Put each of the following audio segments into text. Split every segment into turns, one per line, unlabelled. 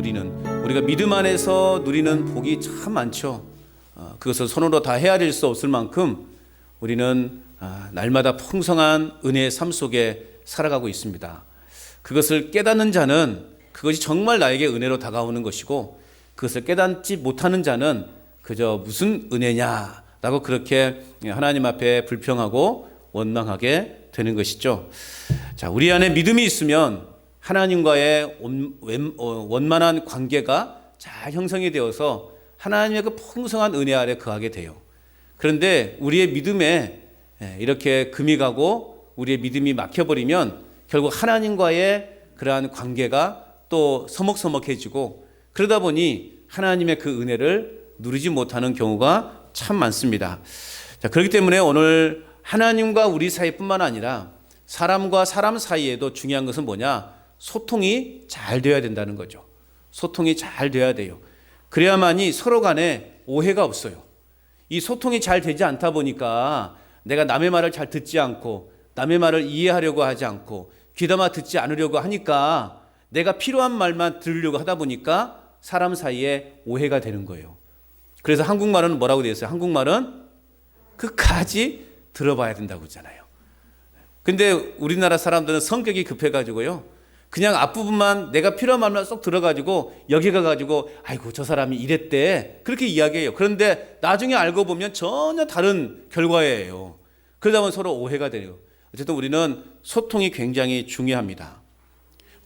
누리는, 우리가 믿음 안에서 누리는 복이 참 많죠. 그것을 손으로 다 헤아릴 수 없을 만큼 우리는 날마다 풍성한 은혜의 삶 속에 살아가고 있습니다. 그것을 깨닫는 자는 그것이 정말 나에게 은혜로 다가오는 것이고, 그것을 깨닫지 못하는 자는 그저 무슨 은혜냐라고 그렇게 하나님 앞에 불평하고 원망하게 되는 것이죠. 자, 우리 안에 믿음이 있으면 하나님과의 원만한 관계가 잘 형성이 되어서 하나님의 그 풍성한 은혜 아래 거하게 돼요. 그런데 우리의 믿음에 이렇게 금이 가고 우리의 믿음이 막혀버리면 결국 하나님과의 그러한 관계가 또 서먹서먹해지고, 그러다 보니 하나님의 그 은혜를 누리지 못하는 경우가 참 많습니다. 자, 그렇기 때문에 오늘 하나님과 우리 사이뿐만 아니라 사람과 사람 사이에도 중요한 것은 뭐냐? 소통이 잘 되어야 된다는 거죠. 소통이 잘 돼야 돼요. 그래야만이 서로 간에 오해가 없어요. 이 소통이 잘 되지 않다 보니까 내가 남의 말을 잘 듣지 않고 남의 말을 이해하려고 하지 않고 귀담아 듣지 않으려고 하니까 내가 필요한 말만 들으려고 하다 보니까 사람 사이에 오해가 되는 거예요. 그래서 한국말은 뭐라고 되어 있어요? 한국말은 끝까지 들어봐야 된다고 하잖아요. 근데 우리나라 사람들은 성격이 급해가지고요, 그냥 앞부분만 내가 필요한 말만 쏙 들어가지고 여기 가가지고 아이고 저 사람이 이랬대 그렇게 이야기해요. 그런데 나중에 알고 보면 전혀 다른 결과예요. 그러다 보면 서로 오해가 돼요. 어쨌든 우리는 소통이 굉장히 중요합니다.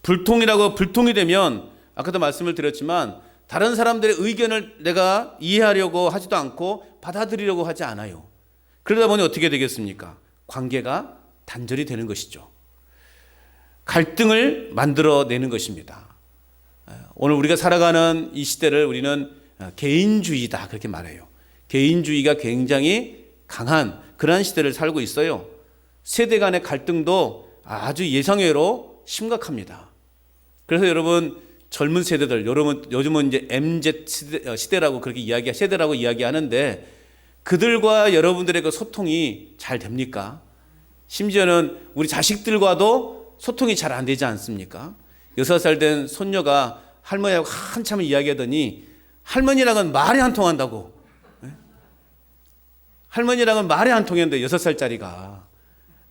불통이 되면 아까도 말씀을 드렸지만 다른 사람들의 의견을 내가 이해하려고 하지도 않고 받아들이려고 하지 않아요. 그러다 보니 어떻게 되겠습니까? 관계가 단절이 되는 것이죠. 갈등을 만들어내는 것입니다. 오늘 우리가 살아가는 이 시대를 우리는 개인주의다 그렇게 말해요. 개인주의가 굉장히 강한 그러한 시대를 살고 있어요. 세대 간의 갈등도 아주 예상외로 심각합니다. 그래서 여러분 젊은 세대들, 요즘은 이제 MZ 시대라고 그렇게 세대라고 이야기하는데, 그들과 여러분들의 그 소통이 잘 됩니까? 심지어는 우리 자식들과도 소통이 잘 안 되지 않습니까? 6살 된 손녀가 할머니하고 한참을 이야기하더니 할머니랑은 말이 안 통한다고. 할머니랑은 말이 안 통했는데 6살짜리가.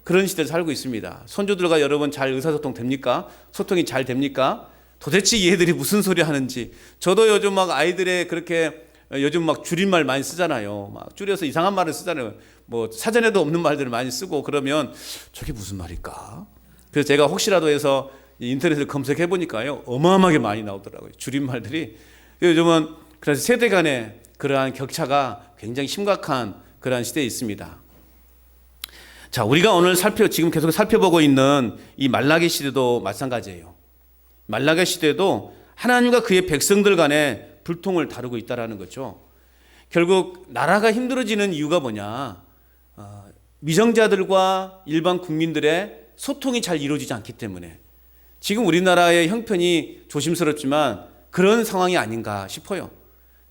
그런 시대를 살고 있습니다. 손주들과 여러분 잘 의사소통 됩니까? 소통이 잘 됩니까? 도대체 얘들이 무슨 소리 하는지. 저도 요즘 막 아이들의 그렇게 요즘 막 줄임말 많이 쓰잖아요. 막 줄여서 이상한 말을 쓰잖아요. 뭐 사전에도 없는 말들을 많이 쓰고 그러면 저게 무슨 말일까? 그래서 제가 혹시라도 해서 인터넷을 검색해 보니까요, 어마어마하게 많이 나오더라고요. 줄임말들이. 요즘은 그래서 세대 간의 그러한 격차가 굉장히 심각한 그러한 시대에 있습니다. 자, 우리가 오늘 지금 계속 살펴보고 있는 이 말라기 시대도 마찬가지예요. 말라기 시대도 하나님과 그의 백성들 간의 불통을 다루고 있다라는 거죠. 결국 나라가 힘들어지는 이유가 뭐냐? 미정자들과 일반 국민들의 소통이 잘 이루어지지 않기 때문에 지금 우리나라의 형편이 조심스럽지만 그런 상황이 아닌가 싶어요.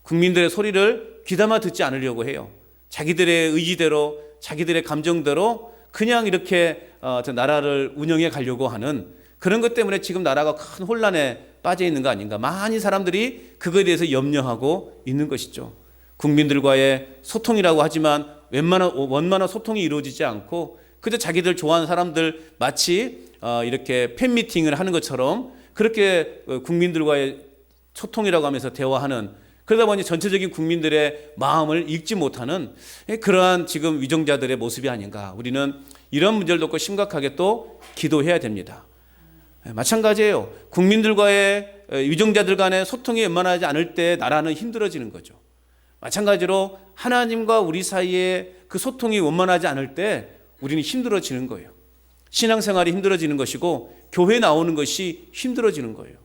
국민들의 소리를 귀담아 듣지 않으려고 해요. 자기들의 의지대로, 자기들의 감정대로 그냥 이렇게 나라를 운영해 가려고 하는 그런 것 때문에 지금 나라가 큰 혼란에 빠져 있는 거 아닌가. 많은 사람들이 그거에 대해서 염려하고 있는 것이죠. 국민들과의 소통이라고 하지만 원만한 소통이 이루어지지 않고 그저 자기들 좋아하는 사람들 마치 이렇게 팬미팅을 하는 것처럼 그렇게 국민들과의 소통이라고 하면서 대화하는, 그러다 보니 전체적인 국민들의 마음을 읽지 못하는 그러한 지금 위정자들의 모습이 아닌가. 우리는 이런 문제를 놓고 심각하게 또 기도해야 됩니다. 마찬가지예요. 국민들과의 위정자들 간의 소통이 원만하지 않을 때 나라는 힘들어지는 거죠. 마찬가지로 하나님과 우리 사이에 그 소통이 원만하지 않을 때 우리는 힘들어지는 거예요. 신앙생활이 힘들어지는 것이고 교회 나오는 것이 힘들어지는 거예요.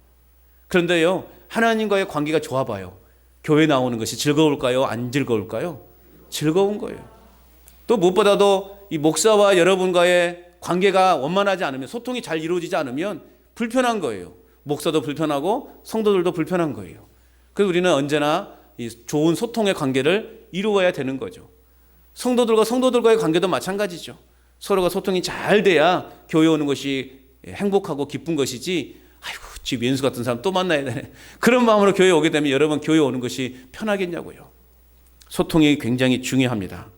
그런데요, 하나님과의 관계가 좋아봐요. 교회 나오는 것이 즐거울까요? 안 즐거울까요? 즐거운 거예요. 또 무엇보다도 이 목사와 여러분과의 관계가 원만하지 않으면, 소통이 잘 이루어지지 않으면 불편한 거예요. 목사도 불편하고 성도들도 불편한 거예요. 그래서 우리는 언제나 이 좋은 소통의 관계를 이루어야 되는 거죠. 성도들과의 관계도 마찬가지죠. 서로가 소통이 잘 돼야 교회 오는 것이 행복하고 기쁜 것이지, 아이고 집 왼수 같은 사람 또 만나야 되네. 그런 마음으로 교회에 오게 되면 여러분 교회에 오는 것이 편하겠냐고요. 소통이 굉장히 중요합니다.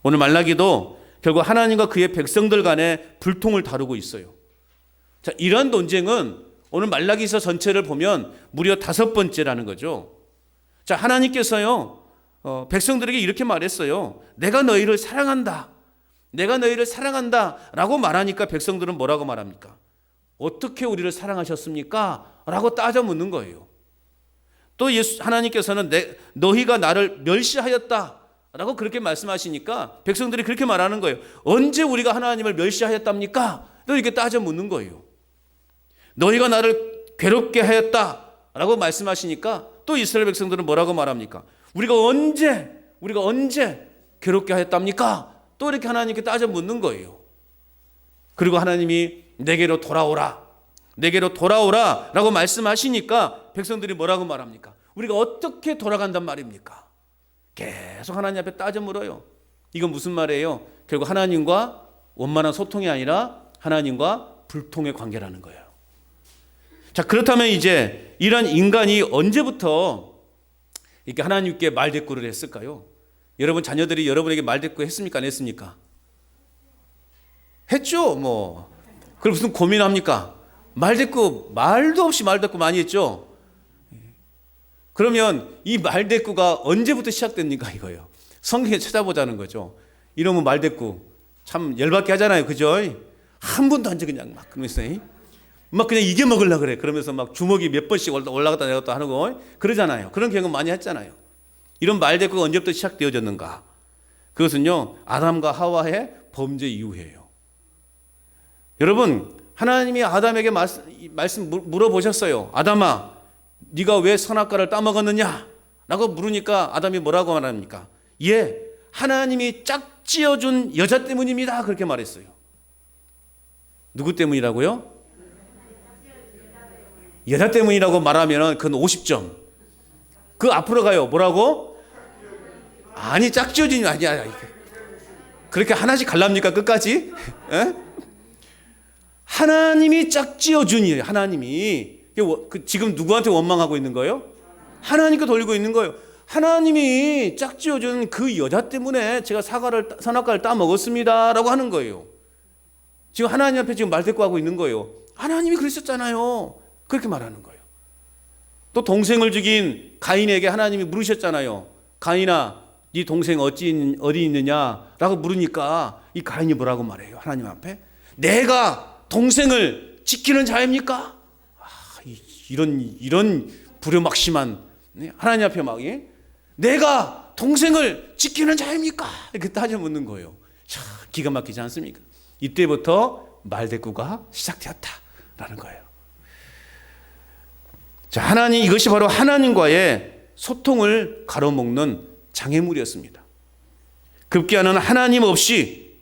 오늘 말라기도 결국 하나님과 그의 백성들 간의 불통을 다루고 있어요. 자, 이런 논쟁은 오늘 말라기서 전체를 보면 무려 5번째라는 거죠. 자, 하나님께서요, 백성들에게 이렇게 말했어요. 내가 너희를 사랑한다. 내가 너희를 사랑한다. 라고 말하니까 백성들은 뭐라고 말합니까? 어떻게 우리를 사랑하셨습니까? 라고 따져 묻는 거예요. 또 하나님께서는 너희가 나를 멸시하였다. 라고 그렇게 말씀하시니까 백성들이 그렇게 말하는 거예요. 언제 우리가 하나님을 멸시하였답니까? 또 이렇게 따져 묻는 거예요. 너희가 나를 괴롭게 하였다. 라고 말씀하시니까 또 이스라엘 백성들은 뭐라고 말합니까? 우리가 언제 괴롭게 하였답니까? 또 이렇게 하나님께 따져 묻는 거예요. 그리고 하나님이 내게로 돌아오라 라고 말씀하시니까 백성들이 뭐라고 말합니까? 우리가 어떻게 돌아간단 말입니까? 계속 하나님 앞에 따져 물어요. 이건 무슨 말이에요? 결국 하나님과 원만한 소통이 아니라 하나님과 불통의 관계라는 거예요. 자, 그렇다면 이제 이런 인간이 언제부터 이렇게 하나님께 말대꾸를 했을까요? 여러분 자녀들이 여러분에게 말대꾸 했습니까? 안 했습니까? 했죠. 그럼 무슨 고민합니까? 말도 없이 말대꾸 많이 했죠. 그러면 이 말대꾸가 언제부터 시작됩니까? 이거예요. 성경에 찾아보자는 거죠. 이러면 말대꾸 참 열받게 하잖아요. 그죠? 한 번도 안 줘 그냥 막 그러면서 막 그냥 이겨 먹으려고 그래. 그러면서 막 주먹이 몇 번씩 올라갔다 내렸다 하는 거 그러잖아요. 그런 경험 많이 했잖아요. 이런 말대꾸가 언제부터 시작되어졌는가? 그것은요, 아담과 하와의 범죄 이후에요. 여러분, 하나님이 아담에게 말씀 물어보셨어요. 아담아, 네가 왜 선악과를 따먹었느냐? 라고 물으니까 아담이 뭐라고 말합니까? 예, 하나님이 짝지어준 여자 때문입니다. 그렇게 말했어요. 누구 때문이라고요? 여자 때문이라고 말하면 그건 50점. 그 앞으로 가요. 뭐라고? 아니, 짝지어준이 아니야. 그렇게 하나씩 갈랍니까? 끝까지? 에? 하나님이 짝지어준이에요. 하나님이. 지금 누구한테 원망하고 있는 거예요? 하나님께 돌리고 있는 거예요. 하나님이 짝지어준 그 여자 때문에 제가 선악과를 따먹었습니다. 라고 하는 거예요. 지금 하나님 앞에 지금 말대꾸하고 있는 거예요. 하나님이 그러셨잖아요. 그렇게 말하는 거예요. 또 동생을 죽인 가인에게 하나님이 물으셨잖아요. 가인아, 네 동생 어디 있느냐? 라고 물으니까 이 가인이 뭐라고 말해요? 하나님 앞에? 내가 동생을 지키는 자입니까? 이런 불효막심한 하나님 앞에 막 내가 동생을 지키는 자입니까? 이렇게 따져 묻는 거예요. 참 기가 막히지 않습니까? 이때부터 말대꾸가 시작되었다라는 거예요. 자, 이것이 바로 하나님과의 소통을 가로막는 장애물이었습니다. 급기야는 하나님 없이,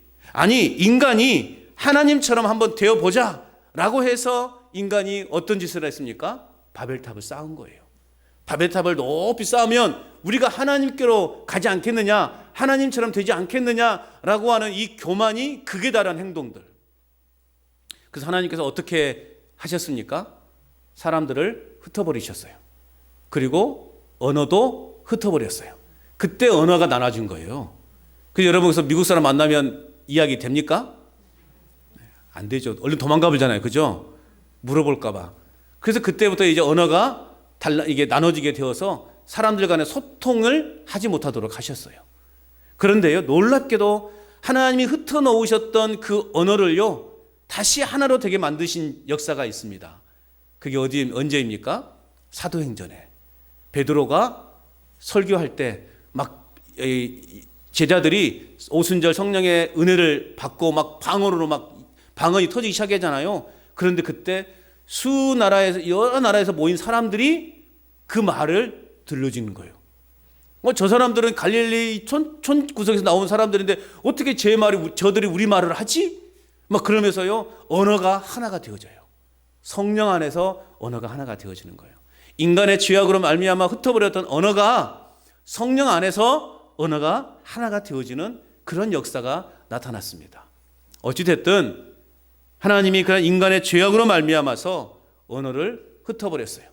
인간이 하나님처럼 한번 되어보자 라고 해서 인간이 어떤 짓을 했습니까? 바벨탑을 쌓은 거예요. 바벨탑을 높이 쌓으면 우리가 하나님께로 가지 않겠느냐, 하나님처럼 되지 않겠느냐라고 하는 이 교만이 극에 달한 행동들. 그래서 하나님께서 어떻게 하셨습니까? 사람들을 흩어버리셨어요. 그리고 언어도 흩어버렸어요. 그때 언어가 나눠진 거예요. 그래서 여러분 그래서 미국 사람 만나면 이야기 됩니까? 안 되죠. 얼른 도망가 보잖아요. 그죠? 물어볼까봐. 그래서 그때부터 이제 언어가 이게 나눠지게 되어서 사람들 간의 소통을 하지 못하도록 하셨어요. 그런데요, 놀랍게도 하나님이 흩어놓으셨던 그 언어를요, 다시 하나로 되게 만드신 역사가 있습니다. 그게 언제입니까? 사도행전에. 베드로가 설교할 때 막 제자들이 오순절 성령의 은혜를 받고 막 방언이 터지기 시작하잖아요. 그런데 그때 여러 나라에서 모인 사람들이 그 말을 들려주는 거예요. 저 사람들은 갈릴리 촌 구석에서 나온 사람들인데 어떻게 저들이 우리 말을 하지? 막 그러면서요, 언어가 하나가 되어져요. 성령 안에서 언어가 하나가 되어지는 거예요. 인간의 죄악으로 말미암아 흩어버렸던 언어가 성령 안에서 언어가 하나가 되어지는 그런 역사가 나타났습니다. 어찌됐든 하나님이 그런 인간의 죄악으로 말미암아서 언어를 흩어버렸어요.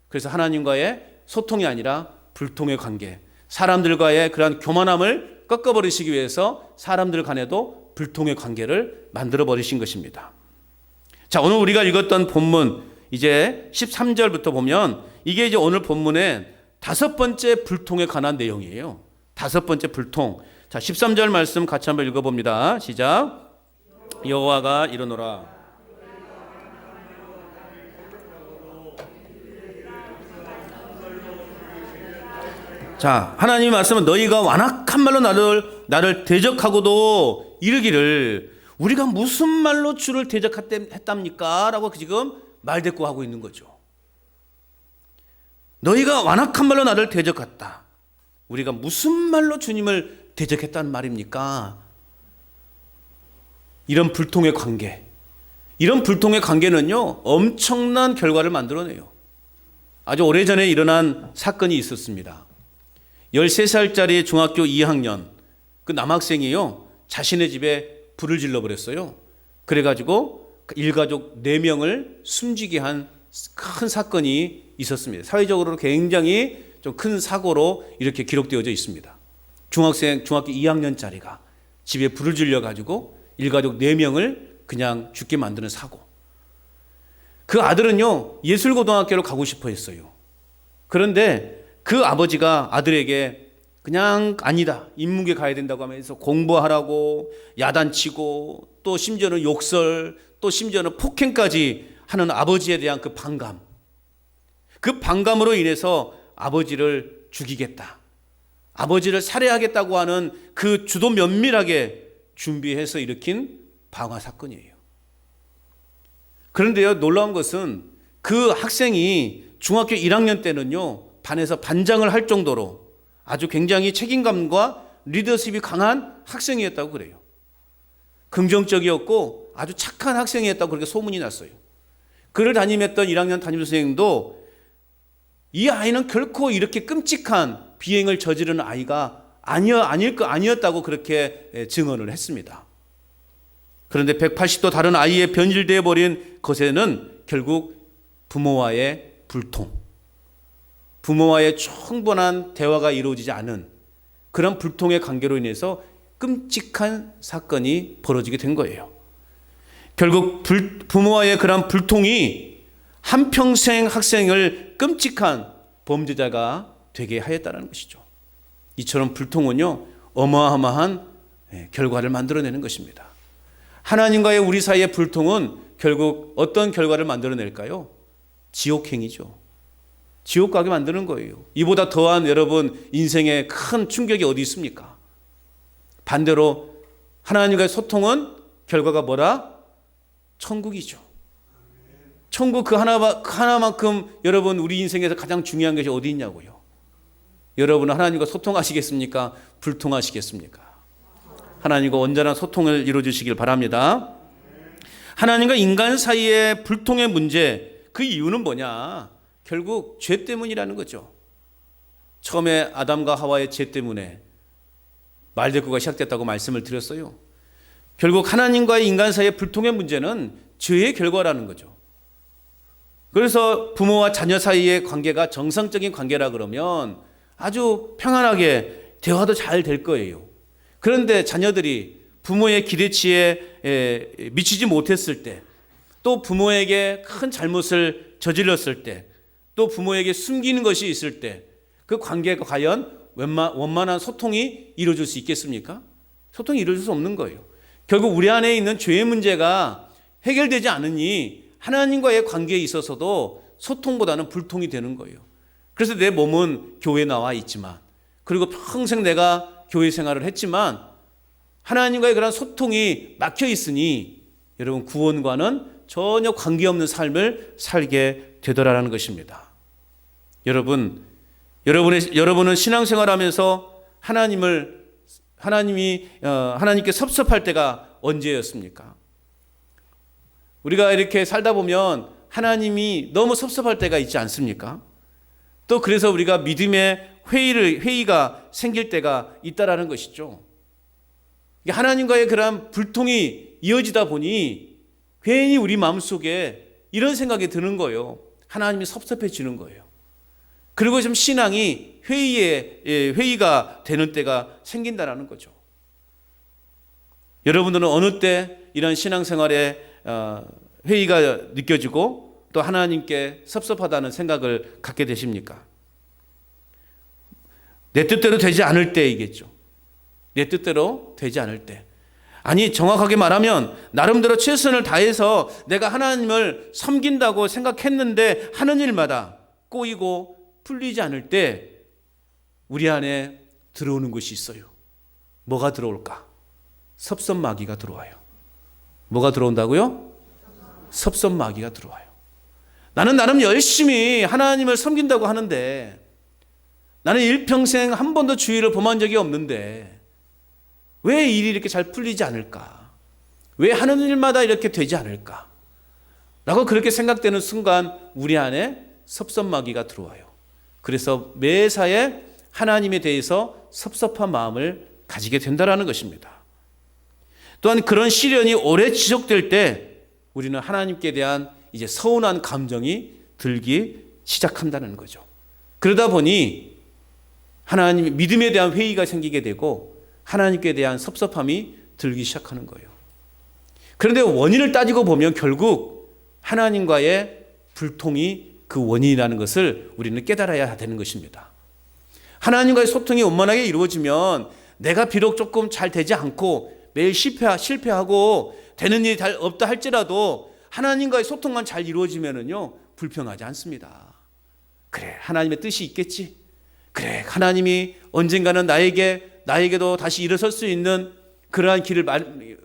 그래서 하나님과의 소통이 아니라 불통의 관계, 사람들과의 그러한 교만함을 꺾어버리시기 위해서 사람들 간에도 불통의 관계를 만들어버리신 것입니다. 자, 오늘 우리가 읽었던 본문 이제 13절부터 보면 이게 이제 오늘 본문의 5번째 불통에 관한 내용이에요. 5번째 불통. 자, 13절 말씀 같이 한번 읽어봅니다. 시작. 여호와가 이르노라. 자, 하나님의 말씀은 너희가 완악한 말로 나를 대적하고도 이르기를 우리가 무슨 말로 주를 대적했답니까? 라고 지금 말대꾸하고 있는 거죠. 너희가 완악한 말로 나를 대적했다. 우리가 무슨 말로 주님을 대적했다는 말입니까? 이런 불통의 관계, 이런 불통의 관계는요 엄청난 결과를 만들어내요. 아주 오래전에 일어난 사건이 있었습니다. 13살짜리 중학교 2학년 그 남학생이요 자신의 집에 불을 질러버렸어요. 그래가지고 일가족 4명을 숨지게 한 큰 사건이 있었습니다. 사회적으로 굉장히 좀 큰 사고로 이렇게 기록되어져 있습니다. 중학교 2학년짜리가 집에 불을 질러가지고 일가족 4명을 그냥 죽게 만드는 사고. 그 아들은요 예술고등학교를 가고 싶어 했어요. 그런데 그 아버지가 아들에게 그냥 아니다, 인문계 가야 된다고 하면서 공부하라고 야단치고 또 심지어는 욕설, 또 심지어는 폭행까지 하는 아버지에 대한 그 반감, 그 반감으로 인해서 아버지를 죽이겠다, 아버지를 살해하겠다고 하는 그 주도 면밀하게 준비해서 일으킨 방화 사건이에요. 그런데요 놀라운 것은 그 학생이 중학교 1학년 때는요 반에서 반장을 할 정도로 아주 굉장히 책임감과 리더십이 강한 학생이었다고 그래요. 긍정적이었고 아주 착한 학생이었다고 그렇게 소문이 났어요. 그를 담임했던 1학년 담임선생님도 이 아이는 결코 이렇게 끔찍한 비행을 저지르는 아이가 아니었다고 그렇게 증언을 했습니다. 그런데 180도 다른 아이의 변질되어 버린 것에는 결국 부모와의 불통, 부모와의 충분한 대화가 이루어지지 않은 그런 불통의 관계로 인해서 끔찍한 사건이 벌어지게 된 거예요. 결국 부모와의 그런 불통이 한평생 학생을 끔찍한 범죄자가 되게 하였다는 것이죠. 이처럼 불통은요 어마어마한 결과를 만들어내는 것입니다. 하나님과의 우리 사이의 불통은 결국 어떤 결과를 만들어낼까요? 지옥행이죠. 지옥 가게 만드는 거예요. 이보다 더한 여러분 인생의 큰 충격이 어디 있습니까? 반대로 하나님과의 소통은 결과가 뭐라? 천국이죠. 천국 그 하나만큼 여러분 우리 인생에서 가장 중요한 것이 어디 있냐고요. 여러분은 하나님과 소통하시겠습니까? 불통하시겠습니까? 하나님과 온전한 소통을 이루어주시길 바랍니다. 하나님과 인간 사이의 불통의 문제, 그 이유는 뭐냐? 결국 죄 때문이라는 거죠. 처음에 아담과 하와의 죄 때문에 말대꾸가 시작됐다고 말씀을 드렸어요. 결국 하나님과의 인간 사이의 불통의 문제는 죄의 결과라는 거죠. 그래서 부모와 자녀 사이의 관계가 정상적인 관계라 그러면 아주 평안하게 대화도 잘 될 거예요. 그런데 자녀들이 부모의 기대치에 미치지 못했을 때, 또 부모에게 큰 잘못을 저질렀을 때, 또 부모에게 숨기는 것이 있을 때 그 관계가 과연 원만한 소통이 이루어질 수 있겠습니까? 소통이 이루어질 수 없는 거예요. 결국 우리 안에 있는 죄의 문제가 해결되지 않으니 하나님과의 관계에 있어서도 소통보다는 불통이 되는 거예요. 그래서 내 몸은 교회에 나와 있지만, 그리고 평생 내가 교회 생활을 했지만 하나님과의 그런 소통이 막혀 있으니 여러분 구원과는 전혀 관계없는 삶을 살게 되더라라는 것입니다. 여러분은 신앙생활하면서 하나님께 섭섭할 때가 언제였습니까? 우리가 이렇게 살다 보면 하나님이 너무 섭섭할 때가 있지 않습니까? 또 그래서 우리가 믿음의 회의가 생길 때가 있다라는 것이죠. 하나님과의 그런 불통이 이어지다 보니 괜히 우리 마음속에 이런 생각이 드는 거예요. 하나님이 섭섭해지는 거예요. 그리고 좀 신앙이 회의가 되는 때가 생긴다라는 거죠. 여러분들은 어느 때 이런 신앙생활에 회의가 느껴지고 또 하나님께 섭섭하다는 생각을 갖게 되십니까? 내 뜻대로 되지 않을 때이겠죠. 내 뜻대로 되지 않을 때. 아니, 정확하게 말하면 나름대로 최선을 다해서 내가 하나님을 섬긴다고 생각했는데 하는 일마다 꼬이고 풀리지 않을 때 우리 안에 들어오는 것이 있어요. 뭐가 들어올까? 섭섭마귀가 들어와요. 뭐가 들어온다고요? 섭섭마귀가 들어와요. 나는 나름 열심히 하나님을 섬긴다고 하는데, 나는 일평생 한 번도 주의를 범한 적이 없는데 왜 일이 이렇게 잘 풀리지 않을까? 왜 하는 일마다 이렇게 되지 않을까? 라고 그렇게 생각되는 순간 우리 안에 섭섭마귀가 들어와요. 그래서 매사에 하나님에 대해서 섭섭한 마음을 가지게 된다는 것입니다. 또한 그런 시련이 오래 지속될 때 우리는 하나님께 대한 이제 서운한 감정이 들기 시작한다는 거죠. 그러다 보니 하나님 믿음에 대한 회의가 생기게 되고 하나님께 대한 섭섭함이 들기 시작하는 거예요. 그런데 원인을 따지고 보면 결국 하나님과의 불통이 그 원인이라는 것을 우리는 깨달아야 되는 것입니다. 하나님과의 소통이 원만하게 이루어지면 내가 비록 조금 잘 되지 않고 매일 실패하고 되는 일이 잘 없다 할지라도 하나님과의 소통만 잘 이루어지면은요 불평하지 않습니다. 그래, 하나님의 뜻이 있겠지. 그래, 하나님이 언젠가는 나에게도 다시 일어설 수 있는 그러한 길을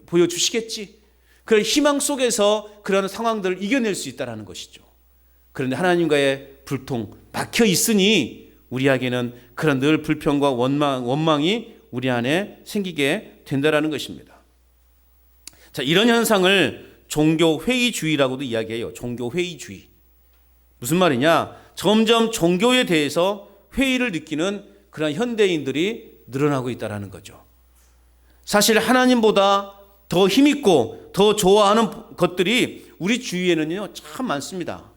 보여주시겠지. 그런 희망 속에서 그런 상황들을 이겨낼 수 있다는 것이죠. 그런데 하나님과의 불통, 막혀 있으니 우리에게는 그런 늘 불평과 원망이 우리 안에 생기게 된다는 것입니다. 자, 이런 현상을 종교회의주의라고도 이야기해요. 종교회의주의. 무슨 말이냐? 점점 종교에 대해서 회의를 느끼는 그런 현대인들이 늘어나고 있다는 거죠. 사실 하나님보다 더 힘있고 더 좋아하는 것들이 우리 주위에는요 참 많습니다.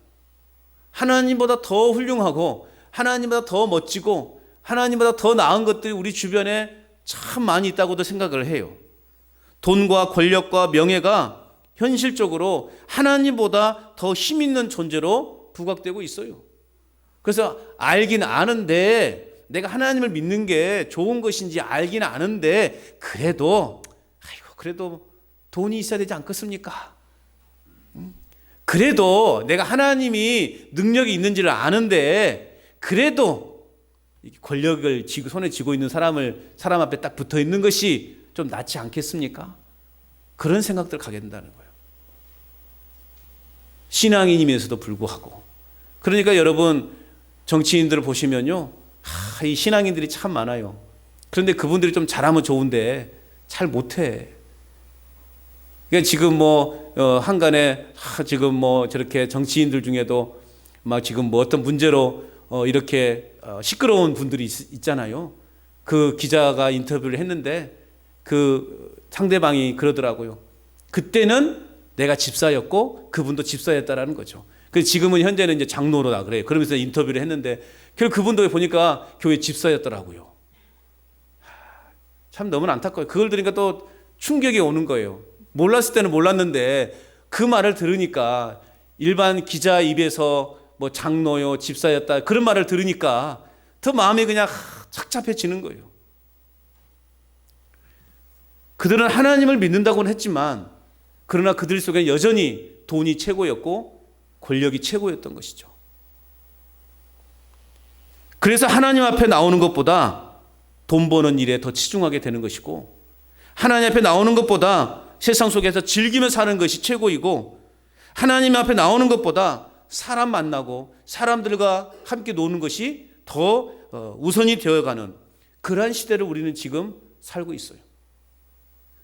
하나님보다 더 훌륭하고 하나님보다 더 멋지고 하나님보다 더 나은 것들이 우리 주변에 참 많이 있다고도 생각을 해요. 돈과 권력과 명예가 현실적으로 하나님보다 더 힘있는 존재로 부각되고 있어요. 그래서 알긴 아는데, 내가 하나님을 믿는 게 좋은 것인지 알긴 아는데 그래도 돈이 있어야 되지 않겠습니까? 그래도 내가 하나님이 능력이 있는지를 아는데 그래도 권력을 손에 쥐고 있는 사람 앞에 딱 붙어 있는 것이 좀 낫지 않겠습니까? 그런 생각들 가게 된다는 거예요. 신앙인이면서도 불구하고. 그러니까 여러분 정치인들을 보시면요, 이 신앙인들이 참 많아요. 그런데 그분들이 좀 잘하면 좋은데 잘 못해. 그러니까 지금 한간에 지금 저렇게 정치인들 중에도 막 지금 어떤 문제로 이렇게 시끄러운 분들이 있잖아요. 그 기자가 인터뷰를 했는데 그 상대방이 그러더라고요. 그때는 내가 집사였고 그분도 집사였다라는 거죠. 그래서 지금은 현재는 이제 장로로다 그래요. 그러면서 인터뷰를 했는데 결국 그분도 보니까 교회 집사였더라고요. 참 너무 안타까워요. 그걸 들으니까 또 충격이 오는 거예요. 몰랐을 때는 몰랐는데 그 말을 들으니까, 일반 기자 입에서 장로요, 집사였다 그런 말을 들으니까 더 마음이 그냥 착잡해지는 거예요. 그들은 하나님을 믿는다고는 했지만 그러나 그들 속에 여전히 돈이 최고였고 권력이 최고였던 것이죠. 그래서 하나님 앞에 나오는 것보다 돈 버는 일에 더 치중하게 되는 것이고, 하나님 앞에 나오는 것보다 세상 속에서 즐기며 사는 것이 최고이고, 하나님 앞에 나오는 것보다 사람 만나고 사람들과 함께 노는 것이 더 우선이 되어가는 그러한 시대를 우리는 지금 살고 있어요.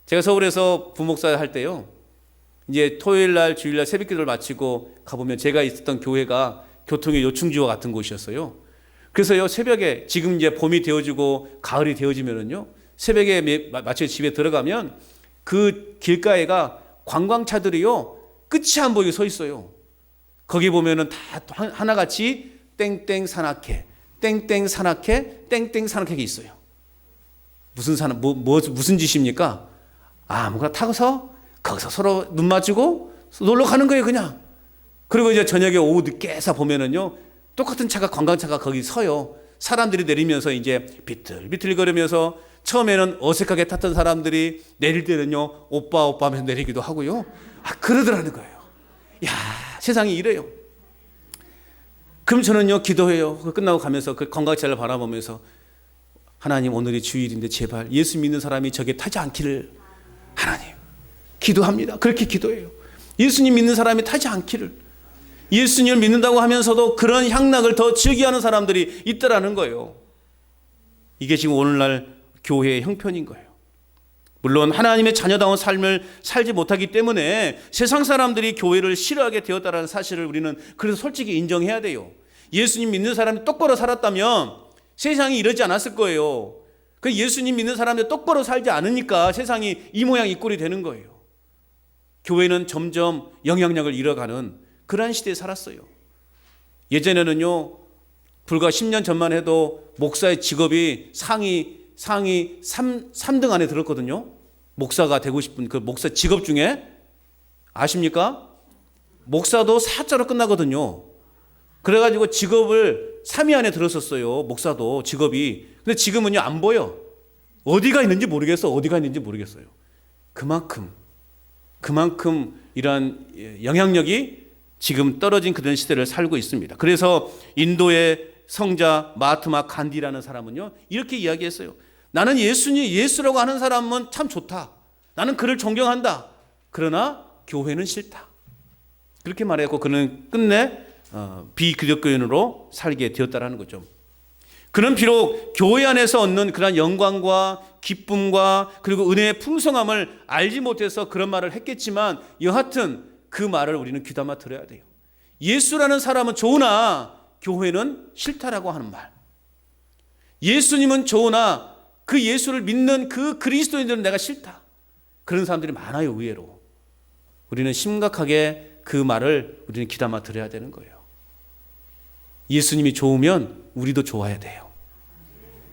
제가 서울에서 부목사 할 때요, 이제 토요일날 주일날 새벽기도를 마치고 가보면 제가 있었던 교회가 교통의 요충지와 같은 곳이었어요. 그래서요 새벽에, 지금 이제 봄이 되어지고 가을이 되어지면은요 새벽에 마치 집에 들어가면 그 길가에가 관광차들이요 끝이 안 보이게 서 있어요. 거기 보면은 다 하나같이 땡땡 산악회, 땡땡 산악회, 땡땡 산악회가 있어요. 무슨 짓입니까? 뭔가 타고서 거기서 서로 눈 맞추고 놀러 가는 거예요, 그냥. 그리고 이제 저녁에 오후 늦게서 보면은요, 똑같은 차가, 관광차가 거기 서요. 사람들이 내리면서 이제 비틀비틀거리면서 처음에는 어색하게 탔던 사람들이 내릴 때는요, 오빠 하면서 내리기도 하고요. 그러더라는 거예요. 야, 세상이 이래요. 그럼 저는요, 기도해요. 끝나고 가면서 그 관광차를 바라보면서 하나님, 오늘이 주일인데 제발 예수 믿는 사람이 저게 타지 않기를 하나님 기도합니다. 그렇게 기도해요. 예수님 믿는 사람이 타지 않기를. 예수님을 믿는다고 하면서도 그런 향락을 더 즐겨하는 사람들이 있더라는 거예요. 이게 지금 오늘날 교회의 형편인 거예요. 물론 하나님의 자녀다운 삶을 살지 못하기 때문에 세상 사람들이 교회를 싫어하게 되었다는 사실을 우리는 그래서 솔직히 인정해야 돼요. 예수님 믿는 사람이 똑바로 살았다면 세상이 이러지 않았을 거예요. 그 예수님 믿는 사람들 똑바로 살지 않으니까 세상이 이 모양 이 꼴이 되는 거예요. 교회는 점점 영향력을 잃어가는 그러한 시대에 살았어요. 예전에는요, 불과 10년 전만 해도 목사의 직업이 상위 3등 안에 들었거든요. 목사가 되고 싶은 그 목사 직업 중에 아십니까? 목사도 4자로 끝나거든요. 그래가지고 직업을 3위 안에 들었었어요. 목사도 직업이. 근데 지금은요, 안 보여. 어디가 있는지 모르겠어요. 그만큼 이러한 영향력이 지금 떨어진 그런 시대를 살고 있습니다. 그래서 인도의 성자 마하트마 간디라는 사람은요, 이렇게 이야기했어요. 나는 예수라고 하는 사람은 참 좋다. 나는 그를 존경한다. 그러나 교회는 싫다. 그렇게 말했고 그는 끝내 비기독교인으로 살게 되었다라는 거죠. 그는 비록 교회 안에서 얻는 그런 영광과 기쁨과 그리고 은혜의 풍성함을 알지 못해서 그런 말을 했겠지만 여하튼 그 말을 우리는 귀담아 들어야 돼요. 예수라는 사람은 좋으나 교회는 싫다라고 하는 말. 예수님은 좋으나 그 예수를 믿는 그 그리스도인들은 내가 싫다. 그런 사람들이 많아요, 의외로. 우리는 심각하게 그 말을 우리는 귀담아 들어야 되는 거예요. 예수님이 좋으면 우리도 좋아야 돼요.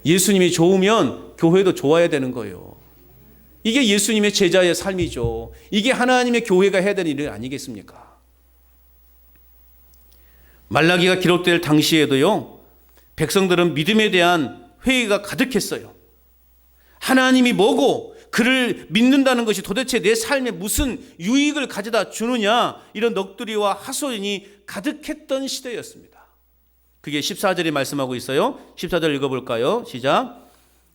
예수님이 좋으면 교회도 좋아야 되는 거예요. 이게 예수님의 제자의 삶이죠. 이게 하나님의 교회가 해야 되는 일 아니겠습니까? 말라기가 기록될 당시에도요, 백성들은 믿음에 대한 회의가 가득했어요. 하나님이 뭐고 그를 믿는다는 것이 도대체 내 삶에 무슨 유익을 가져다 주느냐, 이런 넋두리와 하소연이 가득했던 시대였습니다. 그게 14절에 말씀하고 있어요. 14절 읽어볼까요? 시작.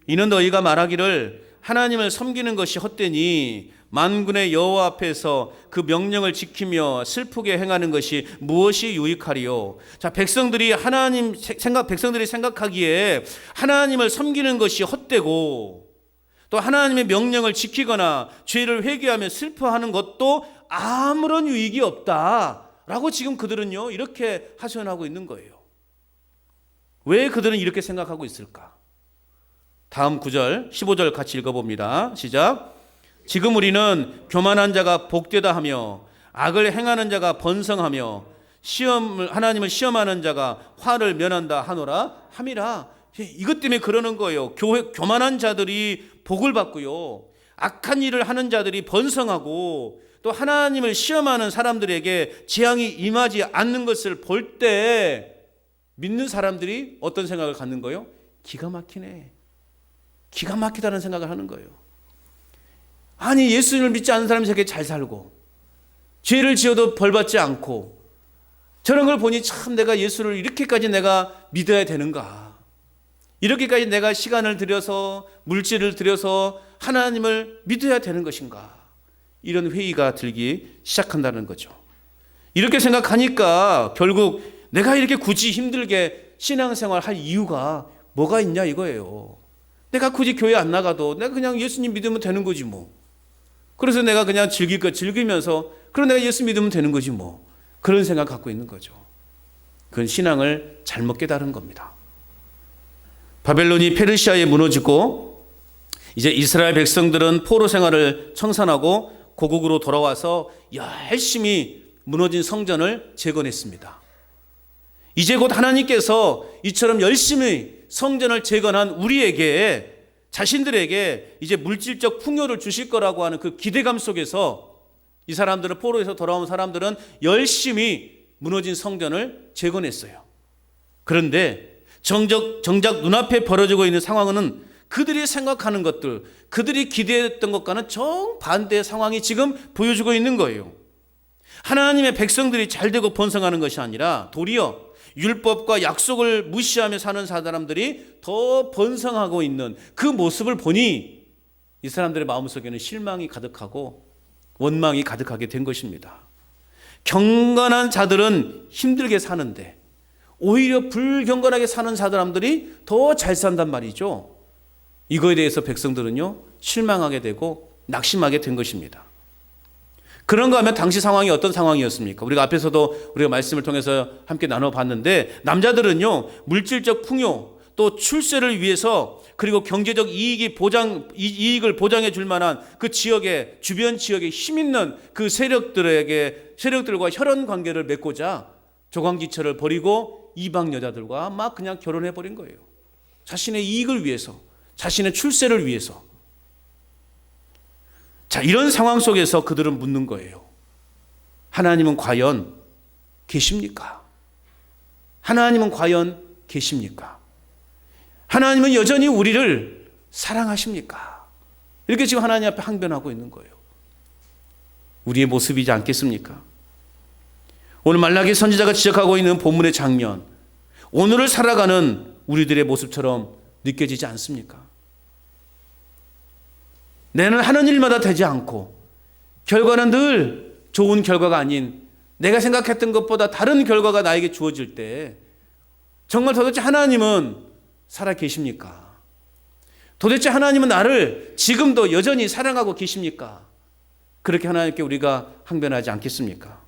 이는 너희가 말하기를 하나님을 섬기는 것이 헛되니 만군의 여호와 앞에서 그 명령을 지키며 슬프게 행하는 것이 무엇이 유익하리요? 자, 백성들이 생각하기에 하나님을 섬기는 것이 헛되고 또 하나님의 명령을 지키거나 죄를 회개하며 슬퍼하는 것도 아무런 유익이 없다라고 지금 그들은요, 이렇게 하소연하고 있는 거예요. 왜 그들은 이렇게 생각하고 있을까? 다음 9절, 15절 같이 읽어봅니다. 시작. 지금 우리는 교만한 자가 복되다 하며 악을 행하는 자가 번성하며 하나님을 시험하는 자가 화를 면한다 하노라 함이라. 이것 때문에 그러는 거예요. 교만한 자들이 복을 받고요, 악한 일을 하는 자들이 번성하고 또 하나님을 시험하는 사람들에게 재앙이 임하지 않는 것을 볼 때 믿는 사람들이 어떤 생각을 갖는 거예요? 기가 막히네. 기가 막히다는 생각을 하는 거예요. 아니, 예수님을 믿지 않는 사람이 저렇게 잘 살고 죄를 지어도 벌받지 않고 저런 걸 보니 참 내가 예수를 이렇게까지 내가 믿어야 되는가, 이렇게까지 내가 시간을 들여서 물질을 들여서 하나님을 믿어야 되는 것인가, 이런 회의가 들기 시작한다는 거죠. 이렇게 생각하니까 결국 내가 이렇게 굳이 힘들게 신앙생활 할 이유가 뭐가 있냐 이거예요. 내가 굳이 교회 안 나가도 내가 그냥 예수님 믿으면 되는 거지 뭐. 그래서 내가 그냥 즐길 거 즐기면서 그럼 내가 예수 믿으면 되는 거지 뭐. 그런 생각 갖고 있는 거죠. 그건 신앙을 잘못 깨달은 겁니다. 바벨론이 페르시아에 무너지고 이제 이스라엘 백성들은 포로 생활을 청산하고 고국으로 돌아와서 열심히 무너진 성전을 재건했습니다. 이제 곧 하나님께서 이처럼 열심히 성전을 재건한 우리에게, 자신들에게 이제 물질적 풍요를 주실 거라고 하는 그 기대감 속에서 이 사람들은, 포로에서 돌아온 사람들은 열심히 무너진 성전을 재건했어요. 그런데 정작 눈앞에 벌어지고 있는 상황은 그들이 생각하는 것들, 그들이 기대했던 것과는 정반대의 상황이 지금 보여주고 있는 거예요. 하나님의 백성들이 잘되고 번성하는 것이 아니라 도리어 율법과 약속을 무시하며 사는 사람들이 더 번성하고 있는 그 모습을 보니 이 사람들의 마음속에는 실망이 가득하고 원망이 가득하게 된 것입니다. 경건한 자들은 힘들게 사는데 오히려 불경건하게 사는 사람들이 더 잘 산단 말이죠. 이거에 대해서 백성들은요, 실망하게 되고 낙심하게 된 것입니다. 그런가 하면 당시 상황이 어떤 상황이었습니까? 우리가 앞에서도 우리가 말씀을 통해서 함께 나눠봤는데, 남자들은요, 물질적 풍요, 또 출세를 위해서, 그리고 경제적 이익을 보장해 줄 만한 그 지역에, 주변 지역에 힘 있는 그 세력들과 혈연 관계를 맺고자 조광지철을 버리고 이방 여자들과 막 그냥 결혼해 버린 거예요. 자신의 이익을 위해서, 자신의 출세를 위해서. 자, 이런 상황 속에서 그들은 묻는 거예요. 하나님은 과연 계십니까? 하나님은 과연 계십니까? 하나님은 여전히 우리를 사랑하십니까? 이렇게 지금 하나님 앞에 항변하고 있는 거예요. 우리의 모습이지 않겠습니까? 오늘 말라기 선지자가 지적하고 있는 본문의 장면, 오늘을 살아가는 우리들의 모습처럼 느껴지지 않습니까? 내는 하는 일마다 되지 않고 결과는 늘 좋은 결과가 아닌 내가 생각했던 것보다 다른 결과가 나에게 주어질 때 정말 도대체 하나님은 살아 계십니까? 도대체 하나님은 나를 지금도 여전히 사랑하고 계십니까? 그렇게 하나님께 우리가 항변하지 않겠습니까?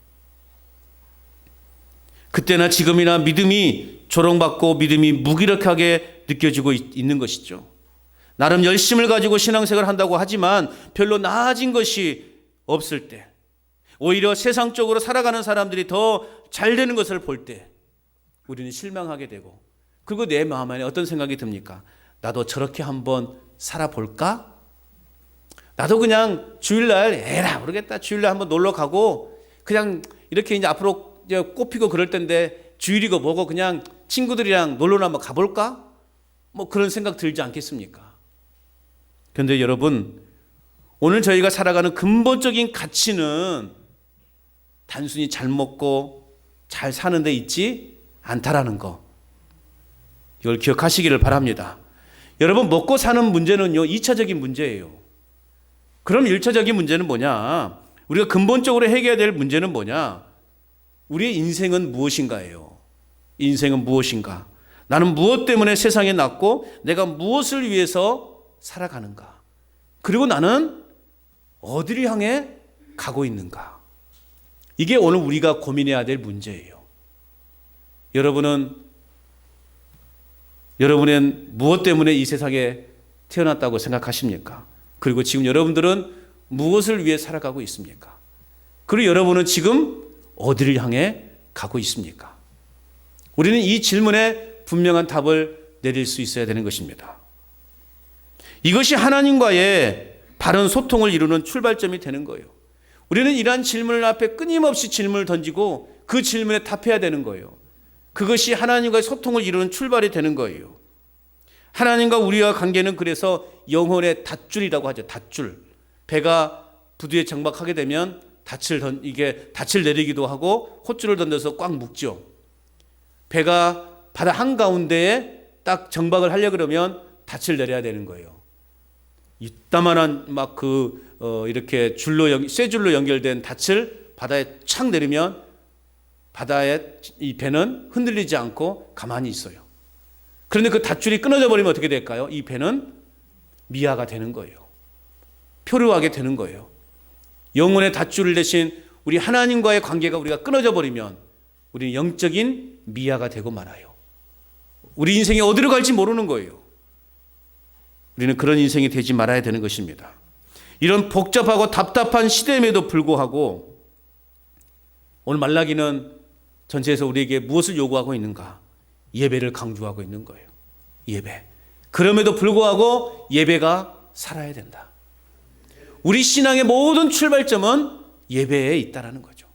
그때나 지금이나 믿음이 조롱받고 믿음이 무기력하게 느껴지고 있는 것이죠. 나름 열심을 가지고 신앙생활을 한다고 하지만 별로 나아진 것이 없을 때, 오히려 세상적으로 살아가는 사람들이 더 잘 되는 것을 볼 때 우리는 실망하게 되고, 그리고 내 마음 안에 어떤 생각이 듭니까? 나도 저렇게 한번 살아볼까? 나도 그냥 주일날 에라 모르겠다, 주일날 한번 놀러 가고 그냥 이렇게 이제 앞으로 이제 꽃피고 그럴 텐데 주일이고 뭐고 그냥 친구들이랑 놀러나 한번 가볼까? 뭐 그런 생각 들지 않겠습니까? 그런데 여러분, 오늘 저희가 살아가는 근본적인 가치는 단순히 잘 먹고 잘 사는 데 있지 않다라는 거, 이걸 기억하시기를 바랍니다. 여러분, 먹고 사는 문제는요, 2차적인 문제예요. 그럼 1차적인 문제는 뭐냐? 우리가 근본적으로 해결해야 될 문제는 뭐냐? 우리의 인생은 무엇인가예요. 인생은 무엇인가? 나는 무엇 때문에 세상에 났고 내가 무엇을 위해서 살아가는가? 그리고 나는 어디를 향해 가고 있는가? 이게 오늘 우리가 고민해야 될 문제예요. 여러분은 무엇 때문에 이 세상에 태어났다고 생각하십니까? 그리고 지금 여러분들은 무엇을 위해 살아가고 있습니까? 그리고 여러분은 지금 어디를 향해 가고 있습니까? 우리는 이 질문에 분명한 답을 내릴 수 있어야 되는 것입니다. 이것이 하나님과의 바른 소통을 이루는 출발점이 되는 거예요. 우리는 이러한 질문을 앞에 끊임없이 질문을 던지고 그 질문에 답해야 되는 거예요. 그것이 하나님과의 소통을 이루는 출발이 되는 거예요. 하나님과 우리와 관계는 그래서 영혼의 닷줄이라고 하죠. 닷줄. 배가 부두에 정박하게 되면 닻을 내리기도 하고 콧줄을 던져서 꽉 묶죠. 배가 바다 한가운데에 딱 정박을 하려고 그러면 닻을 내려야 되는 거예요. 이따만한 이렇게 쇠줄로 연결된 닻을 바다에 착 내리면 바다에 이 배는 흔들리지 않고 가만히 있어요. 그런데 그 닷줄이 끊어져 버리면 어떻게 될까요? 이 배는 미아가 되는 거예요. 표류하게 되는 거예요. 영혼의 닷줄 대신 우리 하나님과의 관계가 우리가 끊어져 버리면 우리는 영적인 미아가 되고 말아요. 우리 인생이 어디로 갈지 모르는 거예요. 우리는 그런 인생이 되지 말아야 되는 것입니다. 이런 복잡하고 답답한 시대임에도 불구하고 오늘 말라기는 전체에서 우리에게 무엇을 요구하고 있는가? 예배를 강조하고 있는 거예요. 예배. 그럼에도 불구하고 예배가 살아야 된다. 우리 신앙의 모든 출발점은 예배에 있다라는 거죠.